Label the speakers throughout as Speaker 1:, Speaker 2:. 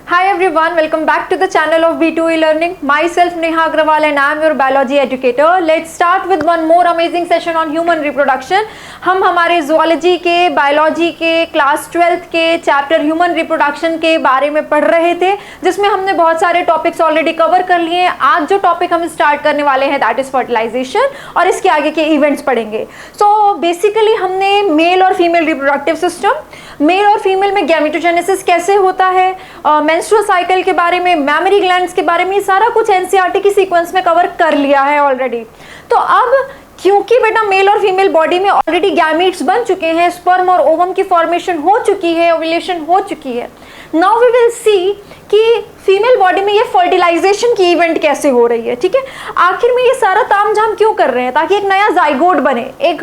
Speaker 1: Hi everyone, welcome back to the channel of B2E Learning. Myself Neha Agrawal and I am your biology educator. Let's start with one more amazing session on human reproduction. हम हमारे zoology के, biology के, class 12th के chapter human reproduction के बारे में पढ़ रहे थे, जिसमें हमने बहुत सारे topics already cover कर लिए हैं. आज जो topic हम start करने वाले हैं that is fertilization और इसके आगे के events पढ़ेंगे. So basically हमने male और female reproductive system, मेल और फीमेल में गैमेटोजेनेसिस कैसे होता है, मेंस्ट्रुअल साइकिल के बारे में, मैमरी ग्लैंड्स के बारे में, ये सारा कुछ एनसीईआरटी की सीक्वेंस में कवर कर लिया है ऑलरेडी. तो अब क्योंकि बेटा मेल और फीमेल बॉडी में ऑलरेडी गैमीट्स बन चुके हैं, स्पर्म और ओवम की फॉर्मेशन हो चुकी है, ओव्यूलेशन हो चुकी है. नाउ वी विल सी कि फीमेल बॉडी में ये फर्टिलाइजेशन की इवेंट कैसे हो रही है. ठीक है, आखिर में ये सारा तामझाम क्यों कर रहे हैं? ताकि एक नया जाइगोट बने, एक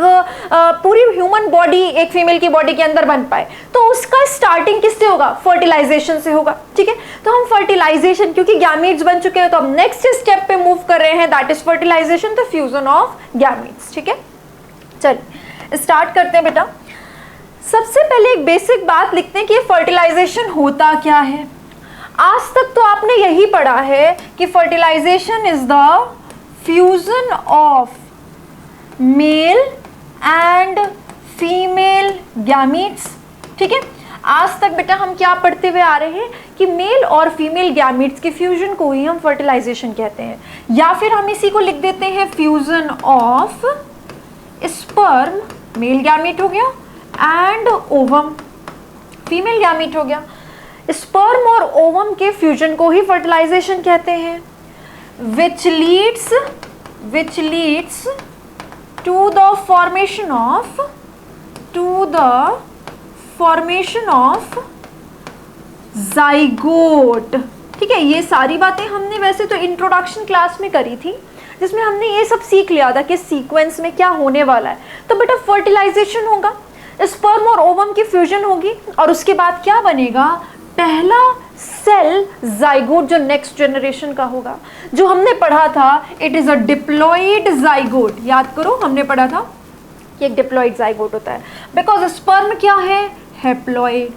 Speaker 1: पूरी ह्यूमन बॉडी एक फीमेल की बॉडी के अंदर बन पाए. तो उसका स्टार्टिंग किससे होगा? फर्टिलाइजेशन से होगा. ठीक है, तो हम फर्टिलाइजेशन, क्योंकि गैमीट्स बन चुके हैं तो हम नेक्स्ट स्टेप पे मूव कर रहे हैं, that is fertilisation, the fusion of gametes. ठीक है, चलिए स्टार्ट करते हैं बेटा. सबसे पहले एक बेसिक बात लिखते हैं कि फर्टिलाइजेशन होता क्या है. आज तक तो आपने यही पढ़ा है कि fertilisation is the fusion of male and female gametes. ठीक है, आज तक बेटा हम क्या पढ़ते हुए आ रहे हैं कि मेल और फीमेल गैमीट्स के फ्यूजन को ही हम फर्टिलाइजेशन कहते हैं, या फिर हम इसी को लिख देते हैं fusion of sperm, male gamete हो गया, एंड ओवम, फीमेल गैमीट हो गया. स्पर्म और ओवम के फ्यूजन को ही फर्टिलाइजेशन कहते हैं, which leads to the formation of zygote. ठीक है, ये सारी बातें हमने वैसे तो इंट्रोडक्शन क्लास में करी थी, जिसमें हमने ये सब सीख लिया था कि सीक्वेंस में क्या होने वाला है. तो बेटा फर्टिलाइजेशन होगा, स्पर्म और ओवम की फ्यूजन होगी और उसके बाद क्या बनेगा? पहला सेल जाइगोट जो नेक्स्ट जनरेशन का होगा, जो हमने पढ़ा था it is a diploid zygote. याद करो, हमने पढ़ा था कि एक डिप्लॉइड जाइगोट होता है, बिकॉज स्पर्म क्या है? हैप्लॉइड.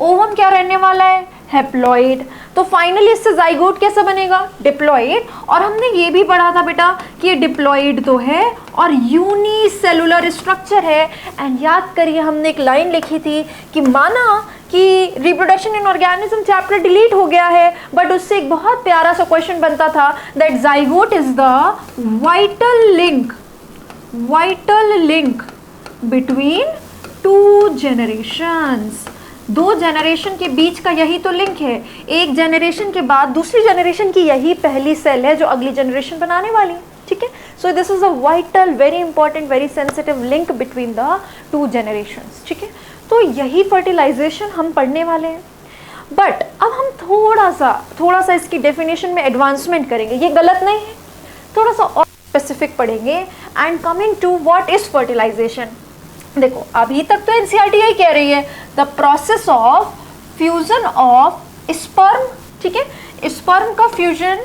Speaker 1: ओवम क्या रहने वाला है? हैप्लॉइड. तो फाइनली इससे जाइगोट कैसा बनेगा? डिप्लॉइड. और हमने ये भी पढ़ा था बेटा कि ये डिप्लॉइड तो है और यूनिसेलुलर स्ट्रक्चर है. एंड याद करिए हमने एक लाइन लिखी थी कि माना कि reproduction in organism chapter delete हो गया है, बट उससे एक बहुत प्यारा सा क्वेश्चन बनता था that zygote is the vital link between two generations. दो जनरेशन के बीच का यही तो लिंक है. एक जनरेशन के बाद दूसरी जनरेशन की यही पहली सेल है जो अगली जनरेशन बनाने वाली है. ठीक है, so this is a vital, very important, very sensitive link between the two generations. ठीक है, तो यही फर्टिलाइजेशन हम पढ़ने वाले हैं. बट अब हम थोड़ा सा इसकी डेफिनेशन में एडवांसमेंट करेंगे. ये गलत नहीं है, थोड़ा सा और स्पेसिफिक पढ़ेंगे. And coming to what is fertilisation. देखो अभी तक तो एनसीईआरटी यही कह रही है the process of fusion of sperm. ठीक है, स्पर्म का फ्यूजन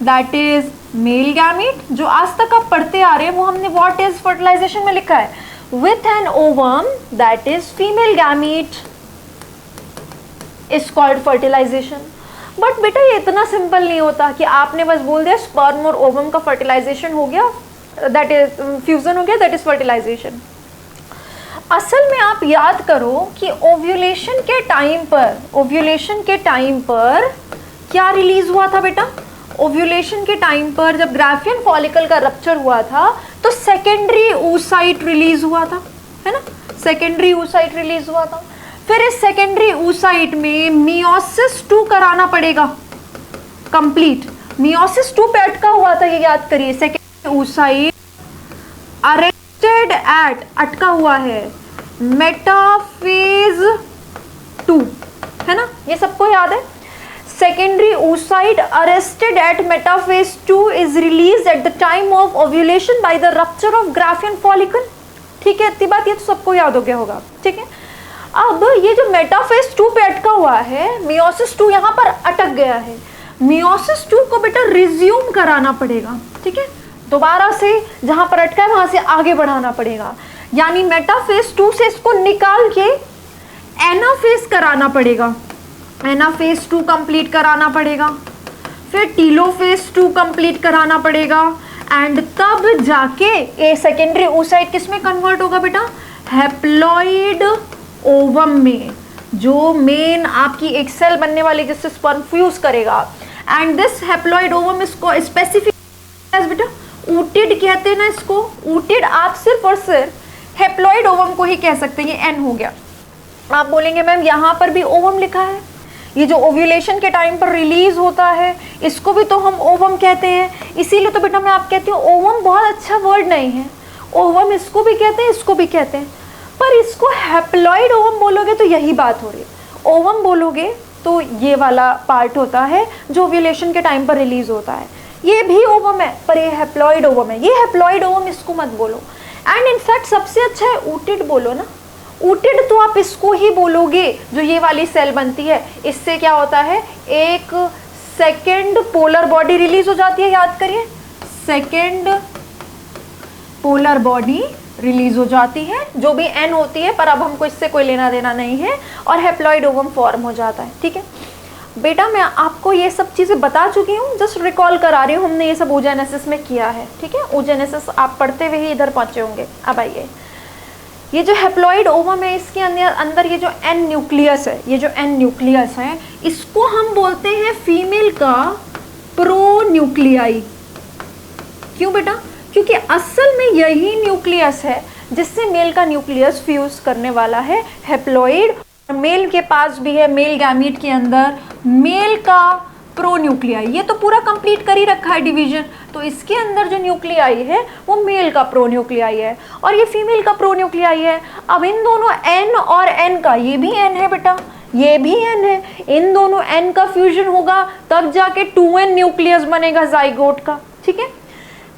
Speaker 1: दैट इज मेल गैमीट, जो आज तक आप पढ़ते आ रहे हैं वो हमने व्हाट इज फर्टिलाइजेशन में लिखा है, with an ovum that is female gamete is called fertilization. But बेटा ये इतना सिंपल नहीं होता कि आपने बस बोल दिया स्पर्म और ओवम का फर्टिलाइजेशन हो गया, दैट इज फ्यूजन हो गया, दैट इज फर्टिलाइजेशन. असल में आप याद करो कि ओव्यूलेशन के टाइम पर क्या रिलीज हुआ था बेटा? ओव्यूलेशन के टाइम पर जब ग्राफियन फॉलिकल का रप्चर हुआ था तो सेकेंडरी oocyte रिलीज हुआ था, है ना? सेकेंडरी oocyte रिलीज हुआ था. फिर इस सेकेंडरी oocyte में मियोसिस 2 कराना पड़ेगा कंप्लीट. मियोसिस 2 पे अटका हुआ था, ये याद करिए. सेकेंडरी oocyte अरेस्टेड एट, अटका हुआ है, मेटाफेज 2, है ना? ये सबको याद है. Secondary oocyte arrested at metaphase 2 is released at the time of ovulation by the rupture of Graafian follicle. ठीक है, इतनी बात ये तो सबको याद हो गया होगा. ठीक है, अब ये जो मेटाफेज 2 पे अटका हुआ है, मियोसिस 2 यहाँ पर अटक गया है. मियोसिस 2 को बेटा रिज्यूम कराना पड़ेगा. ठीक है, दोबारा से जहाँ पर अटका है वहाँ से आगे बढ़ाना पड़ेगा. यानी मेटाफेज 2 से इसको निकाल के एनाफेज कराना पड़ेगा. एनाफेज 2 कंप्लीट कराना पड़ेगा, फिर टीलोफेज 2 कंप्लीट कराना पड़ेगा, एंड तब जाके ए सेकेंडरी oocyte किस में कन्वर्ट होगा बेटा, हैप्लॉइड ओवम में, जो मेन आपकी एक सेल बनने वाली जिससे स्पर्म फ्यूज करेगा। एंड दिस हैप्लॉइड ओवम इसको स्पेसिफिक बेटा ऊटिड कहते हैं ना इसको, ऊटिड आप सिर्फ और सिर्फ हैप्लॉइड ओवम को ही कह सकते हैं। ये एन हो गया। आप बोलेंगे मैम यहाँ पर भी ओवम लिखा है, ये जो ओव्यूलेशन के टाइम पर रिलीज होता है इसको भी तो हम ओवम कहते हैं, इसीलिए तो बेटा मैं आप कहती हूँ ओवम बहुत अच्छा वर्ड नहीं है, ओवम इसको भी कहते हैं इसको भी कहते हैं, पर इसको हैप्लॉइड ओवम बोलोगे तो यही बात हो रही है। ओवम बोलोगे तो ये वाला पार्ट होता है जो ओव्यूलेशन के टाइम पर रिलीज होता है, ये भी ओवम है पर ये हैप्लॉइड ओवम है, ये हैप्लॉइड ओवम इसको मत बोलो। एंड इनफैक्ट सबसे अच्छा है ऊटिड बोलो ना, ऊटिड तो आप इसको ही बोलोगे जो ये वाली सेल बनती है, इससे क्या होता है एक सेकेंड पोलर बॉडी रिलीज हो जाती है, याद करिए सेकेंड पोलर बॉडी रिलीज हो जाती है जो भी एन होती है, पर अब हमको इससे कोई लेना देना नहीं है, और हैप्लॉइड ओवम फॉर्म हो जाता है। ठीक है बेटा, मैं आपको ये सब चीज़ें बता चुकी हूँ, जस्ट रिकॉल करा रही हूँ, हमने ये सब oogenesis में किया है। ठीक है, oogenesis आप पढ़ते हुए ही इधर पहुँचे होंगे। अब आइए, ये जो हैप्लॉइड ओवम है इसके अंदर ये जो एन न्यूक्लियस है, ये जो एन न्यूक्लियस है इसको हम बोलते हैं फीमेल का प्रोन्यूक्लियाई। क्यों बेटा? क्योंकि असल में यही न्यूक्लियस है जिससे मेल का न्यूक्लियस फ्यूज करने वाला है हैप्लॉइड। मेल के पास भी है, मेल गैमीट के अंदर मेल का प्रोन्यूक्लियाई, ये तो पूरा कंप्लीट कर ही रखा है डिवीजन, तो इसके अंदर जो न्यूक्लियाई है वो मेल का प्रोन्यूक्लियाई है और ये फीमेल का प्रोन्यूक्लियाई है। अब इन दोनों एन और एन का, ये भी एन है बेटा, ये भी एन है, इन दोनों एन का फ्यूजन होगा तब जाके 2n न्यूक्लियस बनेगा जाइगोट का। ठीक है,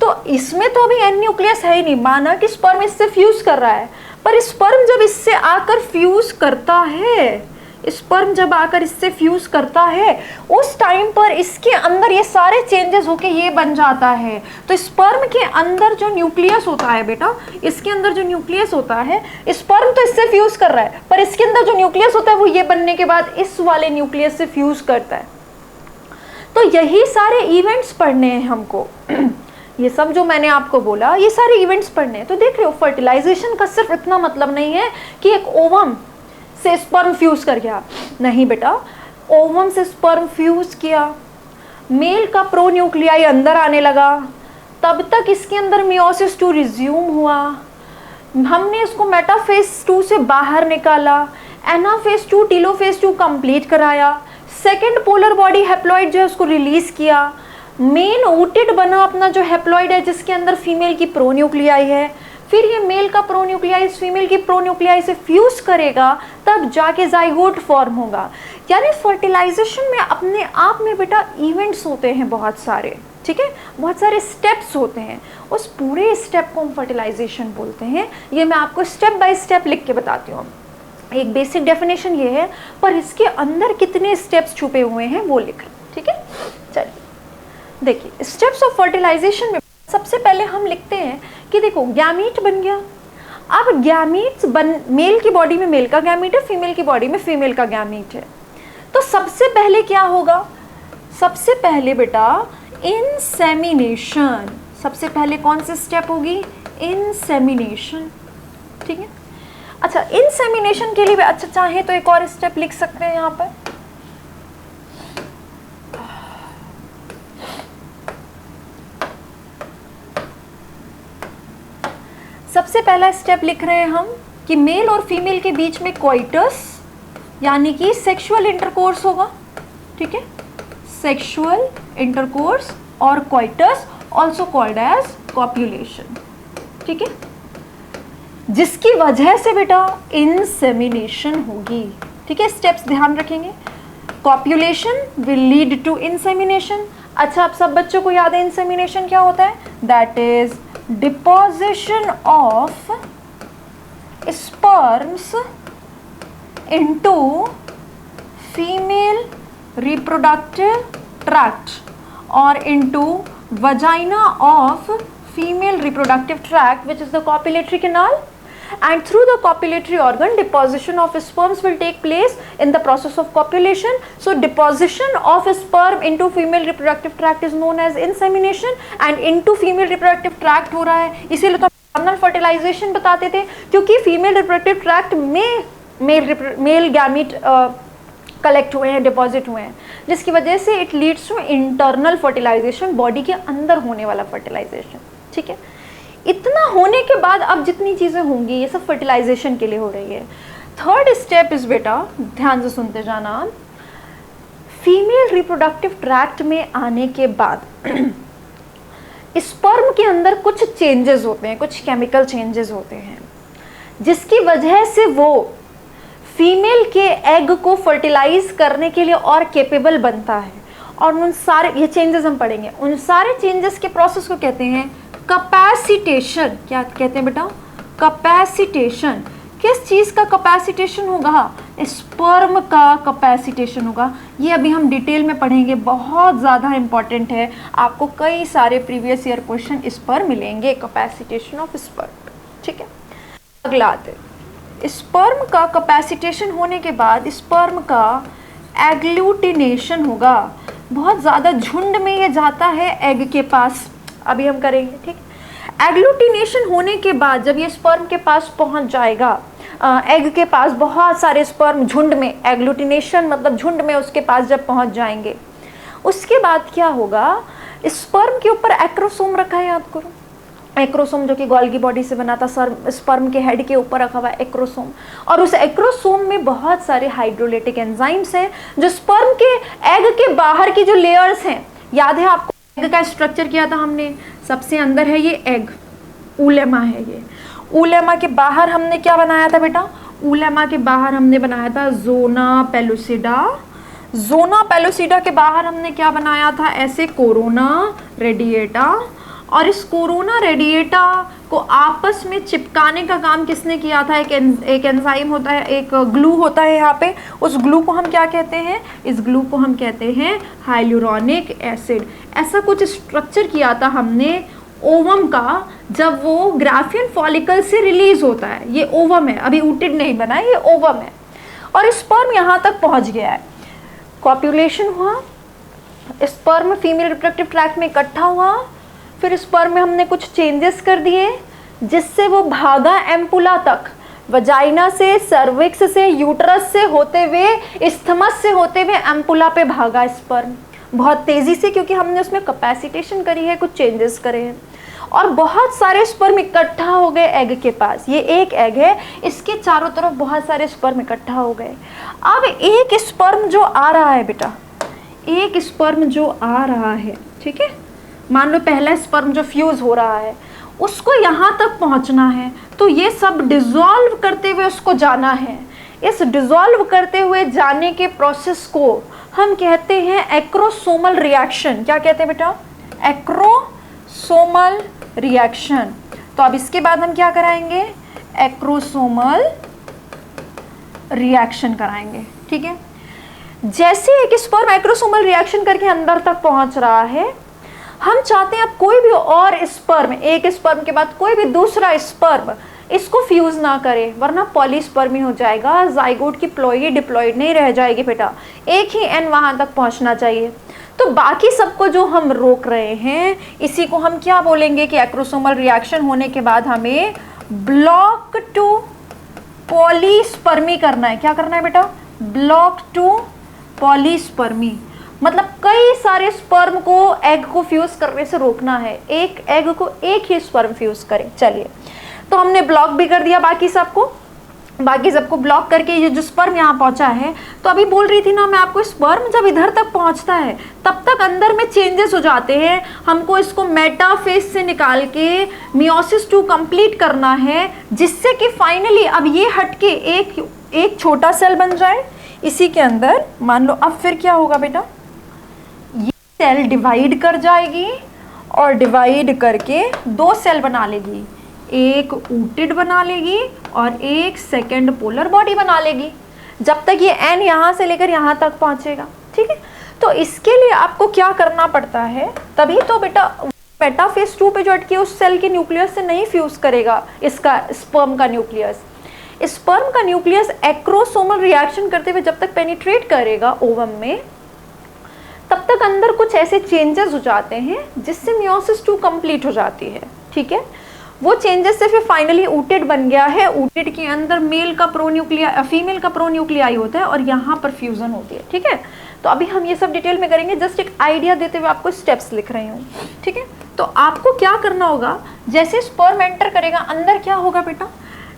Speaker 1: तो इसमें तो अभी एन न्यूक्लियस है ही नहीं, माना कि स्पर्म इससे फ्यूज कर रहा है, पर स्पर्म जब इससे आकर फ्यूज करता है, स्पर्म जब आकर इससे फ्यूज करता है उस टाइम पर इसके अंदर ये सारे चेंजेस होके ये बन जाता है। तो स्पर्म के अंदर जो न्यूक्लियस होता है बेटा, इसके अंदर जो न्यूक्लियस होता है, स्पर्म तो इससे फ्यूज कर रहा है पर इसके अंदर जो न्यूक्लियस होता है वो ये बनने के बाद इस वाले न्यूक्लियस से फ्यूज करता है। तो यही सारे इवेंट्स पढ़ने हैं हमको ये सब जो मैंने आपको बोला ये सारे इवेंट्स पढ़ने हैं। तो देख रहे हो, फर्टिलाइजेशन का सिर्फ इतना मतलब नहीं है कि एक ओवम से स्पर्म फ्यूज कर गया, नहीं बेटा, ओवम से स्पर्म फ्यूज किया, मेल का प्रोन्यूक्लियाई अंदर आने लगा, तब तक इसके अंदर मियोसिस 2 रिज्यूम हुआ, हमने इसको मेटाफेज 2 से बाहर निकाला, एनाफेज 2 टीलोफेज 2 कंप्लीट कराया, सेकेंड पोलर बॉडी हैप्लॉइड जो है उसको रिलीज किया, मेन ऊटिड बना अपना जो हैप्लॉइड है जिसके अंदर फीमेल की प्रोन्यूक्लियाई है, फिर ये मेल का प्रोन्यूक्लियाई फीमेल की प्रोन्यूक्लियाई से फ्यूज करेगा तब जाके जाइगोट फॉर्म होगा। यानी फर्टिलाइजेशन में अपने आप में बेटा इवेंट्स होते हैं बहुत सारे, ठीक है, बहुत सारे स्टेप्स होते हैं, उस पूरे स्टेप को हम फर्टिलाइजेशन बोलते हैं। ये मैं आपको स्टेप बाय स्टेप लिख के बताती हूँ। एक बेसिक डेफिनेशन ये है, पर इसके अंदर कितने स्टेप्स छुपे हुए हैं वो लिख, ठीक है। चलिए देखिए, स्टेप्स ऑफ फर्टिलाइजेशन में सबसे पहले हम लिखते हैं कि देखो गैमीट बन गया। अब गैमीट्स मेल की बॉडी में मेल का गैमीट है, फीमेल की बॉडी में फीमेल का गैमीट है। तो सबसे पहले क्या होगा? सबसे पहले बेटा इंसेमिनेशन, सबसे पहले कौन सी स्टेप होगी? इंसेमिनेशन, ठीक है। अच्छा, इंसेमिनेशन के लिए भी अच्छा चाहे तो एक और स्टेप लिख सकते हैं यहाँ पर। सबसे पहला स्टेप लिख रहे हैं हम कि मेल और फीमेल के बीच में कोइटस यानी कि सेक्सुअल इंटरकोर्स होगा, ठीक है, सेक्सुअल इंटरकोर्स और कोइटस ऑल्सो कॉल्ड एज कॉप्युलेशन, ठीक है, जिसकी वजह से बेटा इंसेमिनेशन होगी, ठीक है। स्टेप्स ध्यान रखेंगे। कॉप्युलेशन विल लीड टू इंसेमिनेशन। अच्छा, आप सब बच्चों को याद है इंसेमिनेशन क्या होता है? That is deposition of sperms into female reproductive tract or into vagina of female reproductive tract which is the copulatory canal। and through the copulatory organ deposition of sperms will take place in the process of copulation. So deposition of sperm into female reproductive tract is known as insemination, and into female reproductive tract हो रहा है, इसीलिए तो normal fertilisation बताते थे, क्योंकि female reproductive tract में male gamete collect हुए हैं, डिपॉजिट हुए हैं, जिसकी वजह से it leads to internal fertilisation, body के अंदर होने वाला फर्टिलाइजेशन। ठीक है, इतना होने के बाद अब जितनी चीज़ें होंगी ये सब फर्टिलाइजेशन के लिए हो रही है। थर्ड स्टेप इज बेटा, ध्यान से सुनते जाना, फीमेल रिप्रोडक्टिव ट्रैक्ट में आने के बाद स्पर्म के अंदर कुछ चेंजेस होते हैं, कुछ केमिकल चेंजेस होते हैं, जिसकी वजह से वो फीमेल के एग को फर्टिलाइज करने के लिए और कैपेबल बनता है। और उन सारे ये चेंजेस हम पढ़ेंगे, उन सारे चेंजेस के प्रोसेस को कहते हैं कैपेसिटेशन। क्या कहते हैं बेटा? कैपेसिटेशन। किस चीज़ का कैपेसिटेशन होगा? स्पर्म का कैपेसिटेशन होगा। ये अभी हम डिटेल में पढ़ेंगे, बहुत ज़्यादा इंपॉर्टेंट है, आपको कई सारे प्रीवियस ईयर क्वेश्चन इस पर मिलेंगे, कैपेसिटेशन ऑफ स्पर्म। ठीक है, अगला आते, स्पर्म का कैपेसिटेशन होने के बाद स्पर्म का एग्लूटिनेशन होगा। बहुत ज़्यादा झुंड में ये जाता है एग के पास, अभी हम करेंगे। ठीक, एग्लूटिनेशन होने के बाद जब ये स्पर्म के पास पहुंच जाएगा, एग के पास बहुत सारे स्पर्म झुंड में, एग्लूटिनेशन मतलब झुंड में उसके पास जब पहुंच जाएंगे, उसके बाद क्या होगा, स्पर्म के ऊपर एक्रोसोम रखा है, याद करो, एक्रोसोम जो कि गोल्गी बॉडी से बना था, स्पर्म के हेड के ऊपर रखा हुआ है एक्रोसोम, और उस एक्रोसोम में बहुत सारे हाइड्रोलाइटिक एंजाइम्स हैं जो स्पर्म के एग के बाहर की जो लेयर्स हैं, याद है आपको एग का स्ट्रक्चर किया था हमने, सबसे अंदर है ये एग, ऊलेमा है ये, ऊलेमा के बाहर हमने क्या बनाया था बेटा? ऊलेमा के बाहर हमने बनाया था ज़ोना पेलुसिडा, ज़ोना पेलुसिडा के बाहर हमने क्या बनाया था? ऐसे कोरोना रेडिएटा, और इस कोरोना रेडिएटा को आपस में चिपकाने का काम किसने किया था? एक एंजाइम होता है, एक ग्लू होता है यहाँ पे, उस ग्लू को हम क्या कहते हैं? इस ग्लू को हम कहते हैं हाइलुरोनिक एसिड। ऐसा कुछ स्ट्रक्चर किया था हमने ओवम का, जब वो ग्राफियन फॉलिकल से रिलीज होता है, ये ओवम है, अभी ऊटिड नहीं बना है, ये ओवम है, और स्पर्म यहाँ तक पहुँच गया है, कॉप्यूलेशन हुआ, स्पर्म फीमेल रिप्रोडक्टिव ट्रैक्ट में इकट्ठा हुआ, फिर स्पर्म में हमने कुछ चेंजेस कर दिए जिससे वो भागा एम्पुला तक, वजाइना से, सर्विक्स से, यूट्रस से होते हुए, इस्थमस से होते हुए एम्पुला पे भागा स्पर्म बहुत तेज़ी से, क्योंकि हमने उसमें कैपेसिटेशन करी है, कुछ चेंजेस करे हैं, और बहुत सारे स्पर्म इकट्ठा हो गए एग के पास। ये एक एग है, इसके चारों तरफ बहुत सारे स्पर्म इकट्ठा हो गए। अब एक स्पर्म जो आ रहा है बेटा, एक स्पर्म जो आ रहा है, ठीक है, मान लो पहला स्पर्म जो फ्यूज़ हो रहा है उसको यहाँ तक पहुँचना है, तो ये सब डिज़ोल्व करते हुए उसको जाना है। इस डिज़ोल्व करते हुए जाने के प्रोसेस को हम कहते हैं एक्रोसोमल रिएक्शन। क्या कहते हैं बेटा? Acrosomal reaction. तो अब इसके बाद हम क्या कराएंगे? एक्रोसोमल रिएक्शन कराएंगे। ठीक है, जैसे एक स्पर्म एक्रोसोमल रिएक्शन करके अंदर तक पहुंच रहा है, हम चाहते हैं अब कोई भी और स्पर्म, एक स्पर्म के बाद कोई भी दूसरा स्पर्म इसको फ्यूज ना करे, वरना पॉलीस्पर्मी हो जाएगा, जाइगोट की प्लॉइडी डिप्लॉइड नहीं रह जाएगी बेटा, एक ही एन वहां तक पहुंचना चाहिए। तो बाकी सबको जो हम रोक रहे हैं, इसी को हम क्या बोलेंगे कि एक्रोसोमल रिएक्शन होने के बाद हमें ब्लॉक टू पॉलीस्पर्मी करना है। क्या करना है बेटा? ब्लॉक टू पॉलीस्पर्मी, मतलब कई सारे स्पर्म को एग को फ्यूज करने से रोकना है, एक एग को एक ही स्पर्म फ्यूज करे। चलिए, तो हमने ब्लॉक भी कर दिया बाकी सबको ब्लॉक करके ये जो स्पर्म यहाँ पहुँचा है, तो अभी बोल रही थी ना मैं आपको, स्पर्म जब इधर तक पहुँचता है तब तक अंदर में चेंजेस हो जाते हैं, हमको इसको मेटाफेज से निकाल के मियोसिस 2 कंप्लीट करना है, जिससे कि फाइनली अब ये हटके एक छोटा सेल बन जाए। इसी के अंदर मान लो अब फिर क्या होगा बेटा, ये सेल डिवाइड कर जाएगी और डिवाइड करके 2 सेल बना लेगी, एक ऊटिड बना लेगी और एक सेकेंड पोलर बॉडी बना लेगी, जब तक ये एन यहाँ से लेकर यहाँ तक पहुँचेगा। ठीक है, तो इसके लिए आपको क्या करना पड़ता है, तभी तो बेटा मेटाफेज 2 पे जो अटकी है उस सेल के न्यूक्लियस से नहीं फ्यूज करेगा इसका स्पर्म का न्यूक्लियस। स्पर्म का न्यूक्लियस एक्रोसोमल रिएक्शन करते हुए जब तक पेनिट्रेट करेगा ओवम में, तब तक अंदर कुछ ऐसे चेंजेस हो जाते हैं जिससे मियोसिस 2 कंप्लीट हो जाती है। ठीक है, वो चेंजेस से फिर फाइनली ऊटेड बन गया है। ऊटेड के अंदर मेल का प्रोन्यूक्लिया फीमेल का प्रोन्यूक्लियाई होता है और यहाँ पर फ्यूजन होती है। ठीक है, तो अभी हम ये सब डिटेल में करेंगे, जस्ट एक आइडिया देते हुए आपको स्टेप्स लिख रही हूँ। ठीक है, तो आपको क्या करना होगा, जैसे स्पर्म एंटर करेगा अंदर क्या होगा बेटा,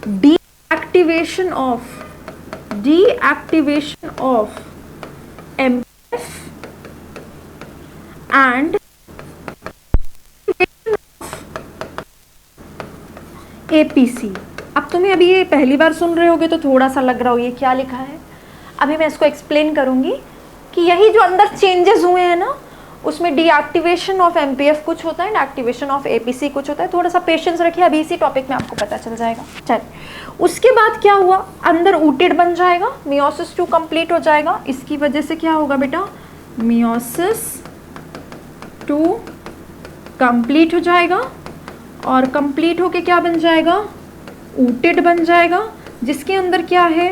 Speaker 1: deactivation of MPF and APC। अब तुम्हें अभी ये पहली बार सुन रहे होगे तो थोड़ा सा लग रहा हो ये क्या लिखा है। अभी मैं इसको एक्सप्लेन करूंगी कि यही जो अंदर चेंजेस हुए हैं ना, उसमें डीएक्टिवेशन ऑफ MPF कुछ होता है, एक्टिवेशन ऑफ APC कुछ होता है। थोड़ा सा पेशेंस रखिए, अभी इसी टॉपिक में आपको पता चल जाएगा। चलिए, उसके बाद क्या हुआ, अंदर ऊटेड बन जाएगा, मियोसिस 2 कंप्लीट हो जाएगा। इसकी वजह से क्या होगा बेटा, मियोसिस 2 कंप्लीट हो जाएगा और कंप्लीट होके क्या बन जाएगा, ऊटेड बन जाएगा, जिसके अंदर क्या है,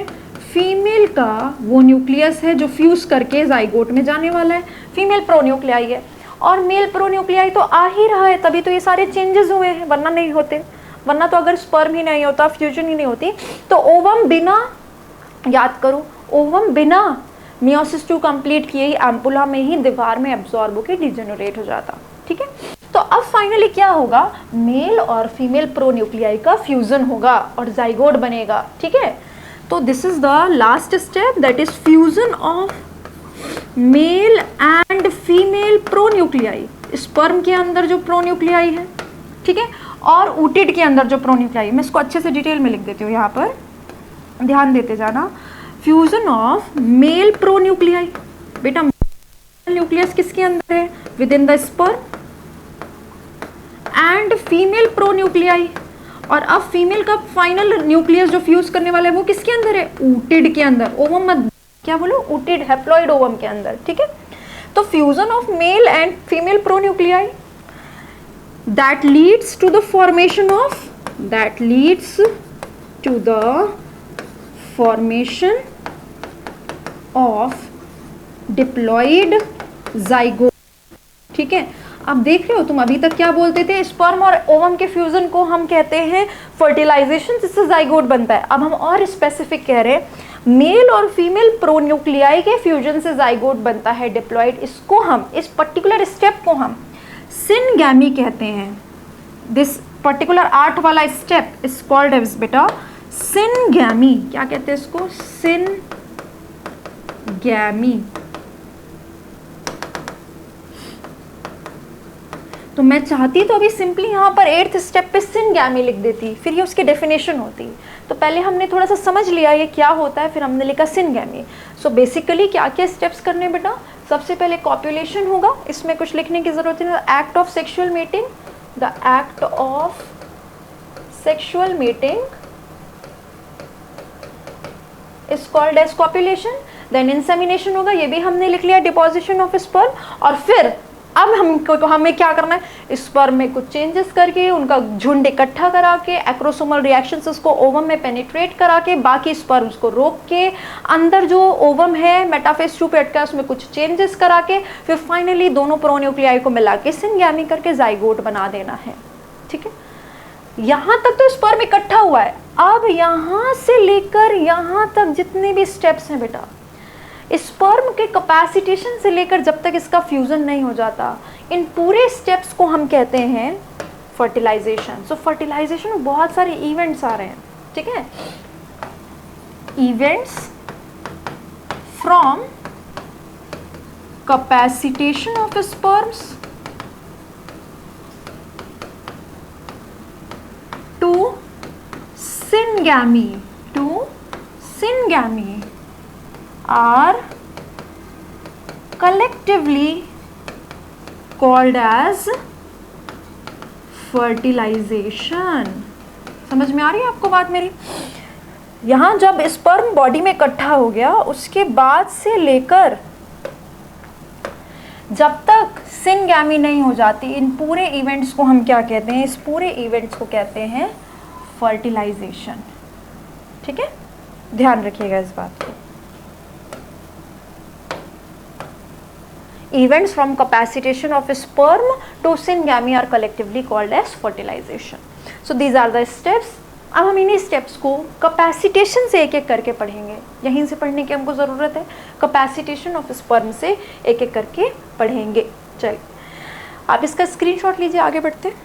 Speaker 1: फीमेल का वो न्यूक्लियस है जो फ्यूज करके जाइगोट में जाने वाला है, फीमेल प्रोन्यूक्लियाई है। और मेल प्रोन्यूक्लियाई तो आ ही रहा है, तभी तो ये सारे चेंजेस हुए हैं, वरना नहीं होते। वरना तो अगर स्पर्म ही नहीं होता, फ्यूजन ही नहीं होती, तो ओवम बिना, याद करो, ओवम बिना मियोसिस 2 कंप्लीट किए ही एम्पुला में ही दीवार में एब्जॉर्ब होकर डिजेनरेट हो जाता। ठीक है, तो अब फाइनली क्या होगा, मेल और फीमेल प्रोन्यूक्लियाई का फ्यूजन होगा और जाइगोट बनेगा। ठीक है, तो this is the last step, that is fusion of male and female pronuclei. Sperm के अंदर जो प्रोन्यूक्लियाई है, ठीक है, और ऊटेड के अंदर जो प्रोन्यूक्लियाई, मैं इसको अच्छे से डिटेल में लिख देती हूँ, यहाँ पर ध्यान देते जाना। फ्यूजन ऑफ मेल प्रोन्यूक्लियाई, बेटा न्यूक्लियस किसके अंदर है, with in the sperm, and female pronuclei. और अब फीमेल का फाइनल न्यूक्लियस जो फ्यूज करने वाला है वो किसके अंदर है, ऊटेड के अंदर, ओवम मत क्या बोलो, ऊटेड हैप्लॉइड ओवम के अंदर। ठीक है, तो fusion of male and female pronuclei that leads to the formation of diploid zygote। ठीक है, अब देख रहे हो तुम, अभी तक क्या बोलते थे, स्पर्म और ओवम के फ्यूजन को हम कहते हैं फर्टिलाइजेशन, जिससे जाइगोट बनता है। अब हम और स्पेसिफिक कह रहे हैं, मेल और फीमेल प्रोन्यूक्लियाई के फ्यूजन से जाइगोट बनता है डिप्लॉइड। इसको हम, इस पर्टिकुलर स्टेप को हम सिनगैमी कहते हैं। दिस पर्टिकुलर 8 वाला स्टेप इज कॉल्ड एज बेटा सिनगैमी। क्या कहते हैं इसको, सिनगैमी। तो मैं चाहती तो अभी सिंपली यहाँ पर 8th स्टेप पे सिनगैमी लिख देती, फिर ये उसकी डेफिनेशन होती। तो पहले हमने थोड़ा सा समझ लिया ये क्या होता है, फिर हमने लिखा सिनगैमी। सो बेसिकली क्या क्या स्टेप्स करने बेटा, सबसे पहले कॉप्युलेशन होगा, इसमें कुछ लिखने की जरूरत नहीं। Act of sexual meeting, the act of sexual meeting is called as copulation. Then insemination होगा, ये भी हमने लिख लिया, डिपोजिशन ऑफ स्पर्म। और फिर अब हमें क्या करना है, स्पर्म में कुछ चेंजेस करके उनका झुंड इकट्ठा करा के, एक्रोसोमल रिएक्शंस उसको ओवम में पेनिट्रेट करा के, बाकी स्पर्म्स को रोक के, अंदर जो ओवम है मेटाफेज 2 पे अटका है उसमें कुछ चेंजेस करा के, फिर फाइनली दोनों प्रोन्यूक्लियाई को मिला के सिनगैमी करके जाइगोट बना देना है। ठीक है, यहाँ तक तो स्पर्म इकट्ठा हुआ है। अब यहाँ से लेकर यहाँ तक जितने भी स्टेप्स हैं बेटा, स्पर्म के कैपेसिटेशन से लेकर जब तक इसका फ्यूजन नहीं हो जाता, इन पूरे स्टेप्स को हम कहते हैं फर्टिलाइजेशन। सो फर्टिलाइजेशन में बहुत सारे इवेंट्स आ रहे हैं। ठीक है, events from capacitation of sperms to syngamy are collectively called as fertilization। समझ में आ रही है आपको बात मेरी? यहाँ जब स्पर्म बॉडी में इकट्ठा हो गया, उसके बाद से लेकर जब तक सिनगैमी नहीं हो जाती, इन पूरे इवेंट्स को हम क्या कहते हैं, इस पूरे इवेंट्स को कहते हैं फर्टिलाइजेशन। ठीक है, ध्यान रखिएगा इस बात को। Events from capacitation of sperm to syngamy are collectively called as fertilization. So these are the steps. अब हम इन्हीं स्टेप्स को कैपेसिटेशन से एक एक करके पढ़ेंगे, यहीं से पढ़ने की हमको ज़रूरत है, कैपेसिटेशन ऑफ स्पर्म से एक एक करके पढ़ेंगे। चलिए आप इसका स्क्रीनशॉट लीजिए, आगे बढ़ते हैं।